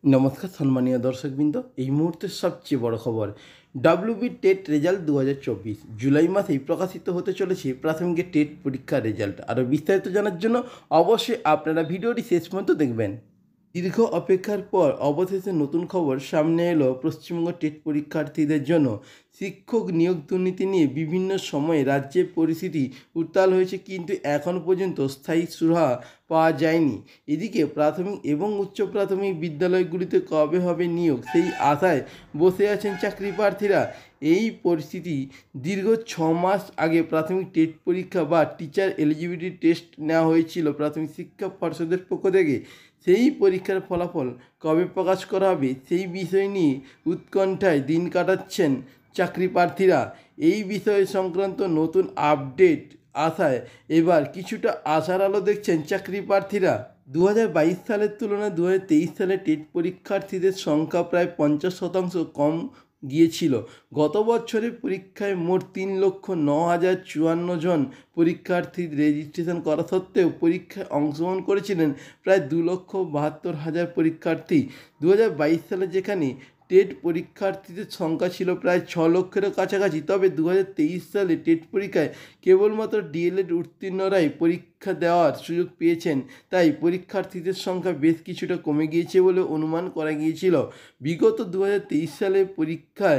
নমস্কার সম্মানীয় দর্শকবৃন্দ, এই মুহূর্তের সবচেয়ে বড় খবর, ডাব্লিউবি টেট রেজাল্ট 2024 জুলাই মাসেই প্রকাশিত হতে চলেছে প্রাথমিকের টেট পরীক্ষার রেজাল্ট। আরও বিস্তারিত জানার জন্য অবশ্যই আপনারা ভিডিওটি শেষ পর্যন্ত দেখবেন। দীর্ঘ অপেক্ষার পর অবশেষে নতুন খবর সামনে এলো পশ্চিমবঙ্গ টেট পরীক্ষার্থীদের জন্য। শিক্ষক নিয়োগ দুর্নীতি নিয়ে বিভিন্ন সময়ে রাজ্যের পরিস্থিতি উত্তাল হয়েছে, কিন্তু এখনও পর্যন্ত স্থায়ী সুরাহা পাওয়া যায়নি। এদিকে প্রাথমিক এবং উচ্চ প্রাথমিক বিদ্যালয়গুলিতে কবে হবে নিয়োগ, সেই আশায় বসে আছেন চাকরি প্রার্থীরা। এই পরিস্থিতি দীর্ঘ 6 মাস আগে প্রাথমিক টেট পরীক্ষা বা টিচার এলিজিবিলিটি টেস্ট নেওয়া হয়েছিল প্রাথমিক শিক্ষা পর্ষদের পক্ষ থেকে। সেই পরীক্ষার ফলাফল কবে প্রকাশ করা হবে সেই বিষয় নিয়ে উৎকণ্ঠায় দিন কাটাচ্ছেন চাকরি প্রার্থীরা। এই বিষয় সংক্রান্ত নতুন আপডেট আশায় এবার কিছুটা আশার আলো দেখছেন চাকরি প্রার্থীরা। 2022 সালের তুলনায় 2023 সালে টেট পরীক্ষার্থীদের সংখ্যা প্রায় 50% কম গিয়েছিল। গত বছরের পরীক্ষায় মোট 3,09,054 জন পরীক্ষার্থী রেজিস্ট্রেশন করা সত্ত্বেও পরীক্ষায় অংশগ্রহণ করেছিলেন প্রায় 2,72,000 পরীক্ষার্থী। 2022 সালে যেখানে টেট পরীক্ষার্থীদের সংখ্যা ছিল প্রায় 6 লক্ষেরও কাছাকাছি, তবে 2023 সালে টেট পরীক্ষায় কেবলমাত্র ডিএলএড উত্তীর্ণরাই পরীক্ষা দেওয়ার সুযোগ পেয়েছেন। তাই পরীক্ষার্থীদের সংখ্যা বেশ কিছুটা কমে গিয়েছে বলে অনুমান করা গিয়েছিল। বিগত 2023 সালে পরীক্ষার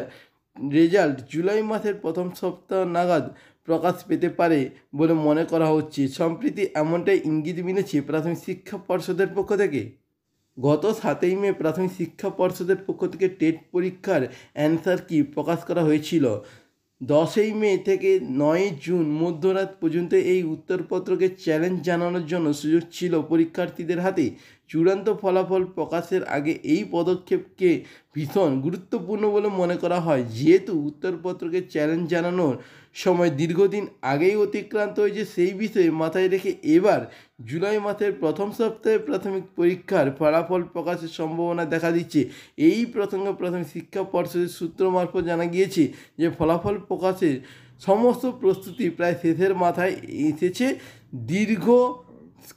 রেজাল্ট জুলাই মাসের প্রথম সপ্তাহ নাগাদ প্রকাশ পেতে পারে বলে মনে করা হচ্ছে। সম্প্রতি এমনটাই ইঙ্গিত মিলেছে প্রাথমিক শিক্ষা পর্ষদের পক্ষ থেকে। গত 7ই মে প্রাথমিক শিক্ষা পর্ষদের পক্ষ থেকে টেট পরীক্ষার অ্যান্সার কি প্রকাশ করা হয়েছিল। 10ই মে থেকে 9ই জুন মধ্যরাত পর্যন্ত এই উত্তরপত্রকে চ্যালেঞ্জ জানানোর জন্য সুযোগ ছিল পরীক্ষার্থীদের হাতে। চূড়ান্ত ফলাফল প্রকাশের আগে এই পদক্ষেপকে ভীষণ গুরুত্বপূর্ণ বলে মনে করা হয়, যেহেতু উত্তরপত্রকে চ্যালেঞ্জ জানানোর সময় দীর্ঘদিন আগেই অতিক্রান্ত হয়েছে। সেই বিষয়ে মাথায় রেখে এবার জুলাই মাসের প্রথম সপ্তাহে প্রাথমিক পরীক্ষার ফলাফল প্রকাশের সম্ভাবনা দেখা দিচ্ছে। এই প্রসঙ্গে প্রাথমিক শিক্ষা পর্ষদের সূত্র মারফত জানা গিয়েছে যে ফলাফল প্রকাশের সমস্ত প্রস্তুতি প্রায় শেষের মাথায় এসেছে।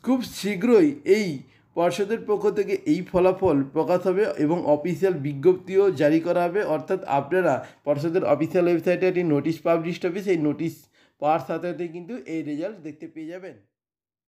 খুব শীঘ্রই এই পর্ষদের পক্ষ থেকে এই ফলাফল প্রকাশ হবে এবং অফিসিয়াল বিজ্ঞপ্তিও জারি করা হবে। অর্থাৎ আপনারা পর্ষদের অফিসিয়াল ওয়েবসাইটে একটি নোটিশ পাবলিশড হবে, সেই নোটিশ পাওয়ার সাথে সাথে কিন্তু এই রেজাল্ট দেখতে পেয়ে যাবেন।